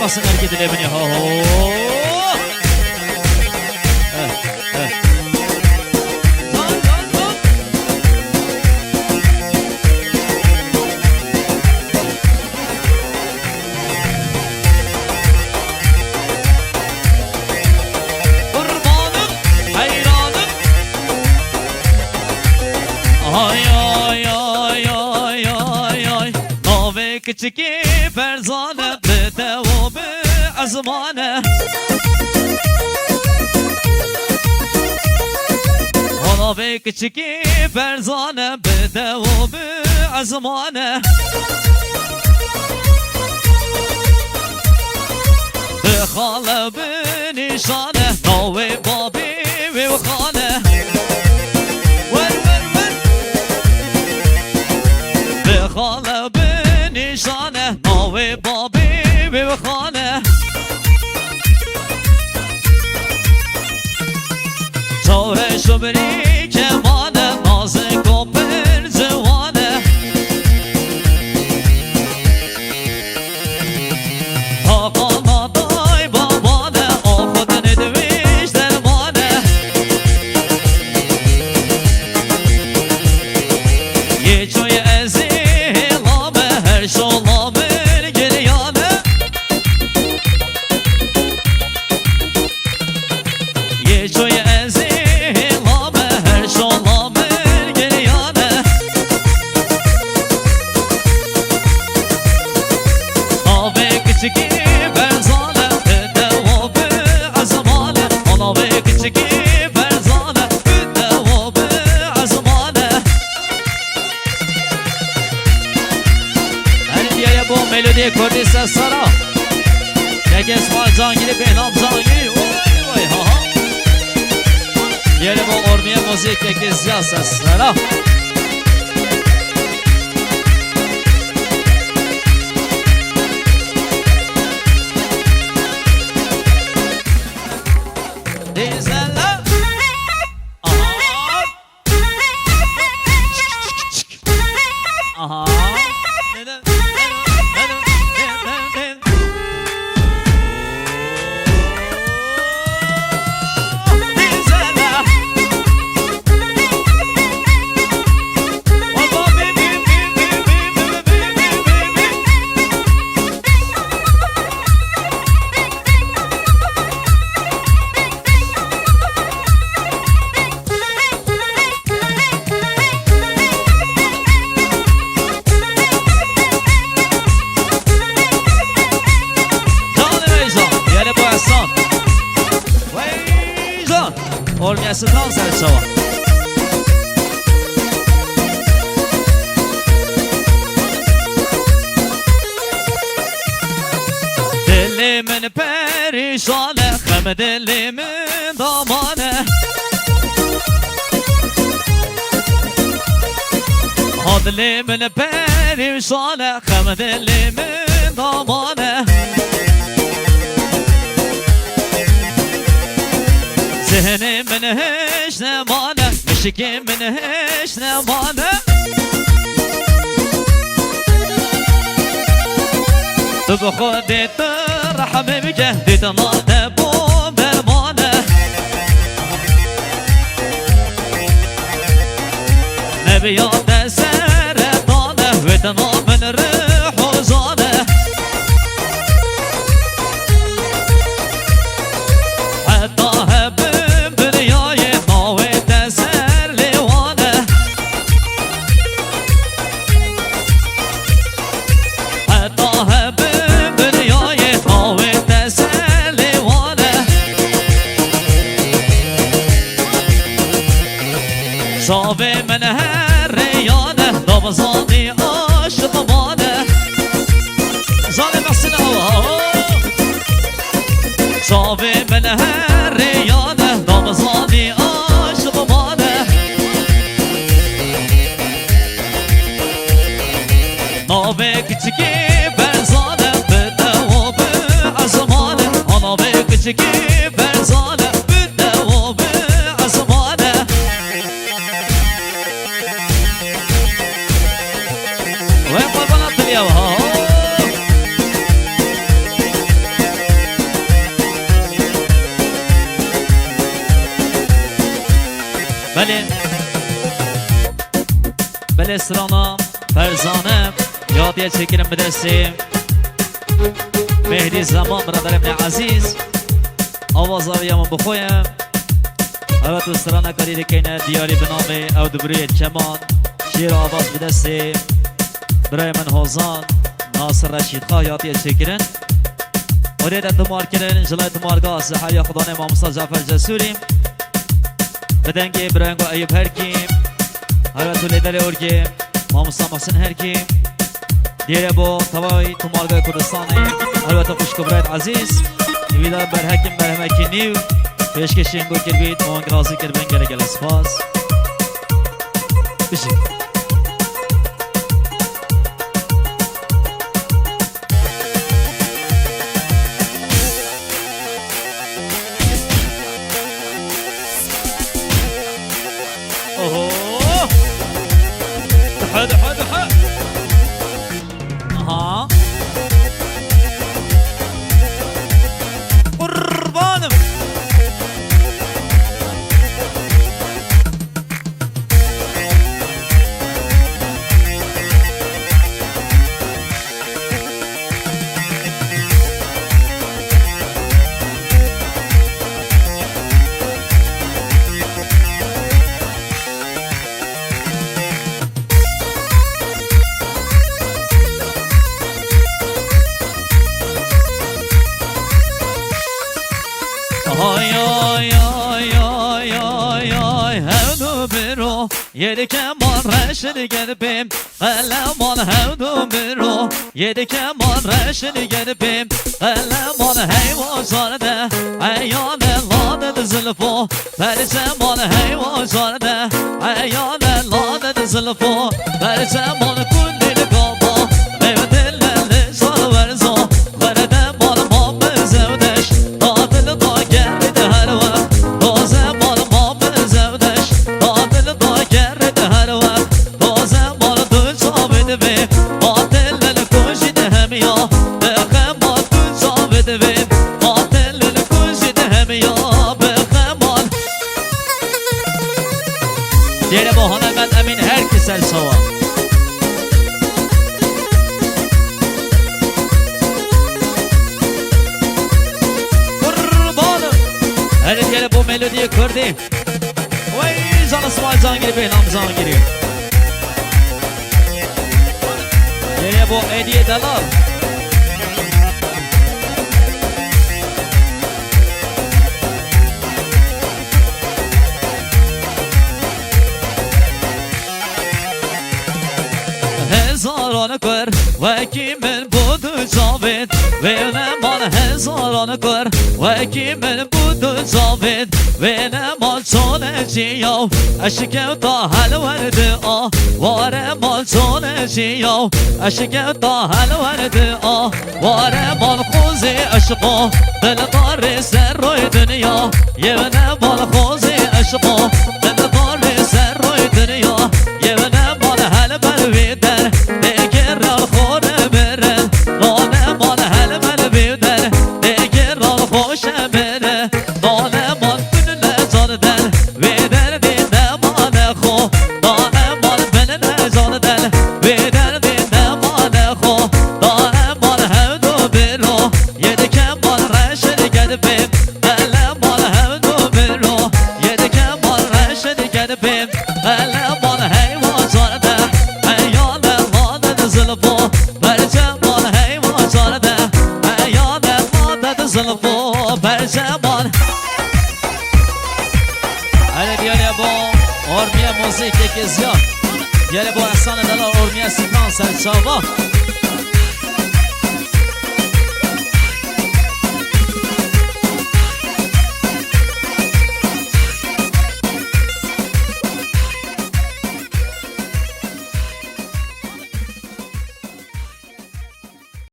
basın hareket ile beni. Kurbanım, hayranım. Ay ay ay ay ay ay. Nave küçük ferzane bedevo be azmane. Nave küçük ferzane bedevo be azmane. Bekhala be nişane nave babi ve khane. خاله به نشانه ناوی بابی به خانه چاره شبری کمانه نازک و پر جوانه آقا نادای بابانه آخود ندویش درمانه یه چوی ازی شولامر گریانه یه چوی ازیلامه هر شولامر گریانه آوه کچکی برزانه دواب ازمانه آناوه کچکی برزانه دواب ازمانه با ملودی کردیست سرا یک اسمال جانگیری بهنام جانگیری وای ها ها یعنی با ارمیه موزیک یک زیاست سرا دیزله آها Olmayası tam sen çava. Dilimin perişane, hem dilimin damane. Dilimin perişane, hem dilimin damane. Zihnimin hiç ne mane, müşkimin hiç ne mane. Tu bu khudi terhamim cehdi tanade bu bermane. Nebiyat eseretane ve tanamen rihuzane. صابي من هالريانة ضبزاني عاشق مانه ظالم حسن صابي من هالريانة ضبزاني عاشق مانه نابك تجي برزانة بالدواب عزمانة أنا بك تجي برزانة بالدواب عزمانة وين قربانات اليوم Deli sıranam, Ferzanım Yadiye çekilim bidesim Mehdi Zaman bradarim ne aziz Avaz aviyamı bukhoyim Evet ısrana kariri keyne diyari binami Ev dubriye keman Şiir avaz bidesim Bremen Hozan Nasır Reşid Khah Yadiye çekirin Orada tumar kirin Jilay tumarga Zihaya Khudane Mamusa Cafer Cesurim Bedengi İbrahim Eyüp Herkim Evet lideri orgi Mamusa Mahsin Herkim Diğeri bu Tavay tumarga Kurdistan'ı Evet hoş kubret aziz Vidar berhekim berhemeki niv Peşkeşin bu kirbit Oğan grazı kirbin gele gele spas Bişik Yedi keman reşini gelipim Eleman hevdu biro Yedi keman reşini gelipim Eleman heyvan zarde Eyyan eladet zülfo Perceman heyvan zarde Eyyan eladet zülfo Perceman kullili kaba Mevdilleli sarverzo Verede balma bezevdeş Tadını da gerdi her vakt Doze balma bezevdeş Tadını da gerdi her vakt Doze balma sabit ve Matelleli kuşidi hem ya Behemat sabit ve Matelleli kuşidi hem ya Behemat Diğeri bu hanemet emin herkes el sava Hele diyelim bu melodiyi kurdu. Vay zana small zangiri behnam zangiri. Diyelim bu hediye dalal. Hezarını kır ve kimin budu zabit Ve ne mal hezarını kır ve kimin budu zabit Ve ne mal soneciyav Eşkevta hel verdi ah Vare mal soneciyav Eşkevta hel verdi ah Vare mal khuzi aşkı Dildar serroy dünya Yevne mal khuzi aşkı Dildar serroy dünya Yevne mal hel belvider Yine bu Hasan Adalar Ormiye Sultan Selçuk'a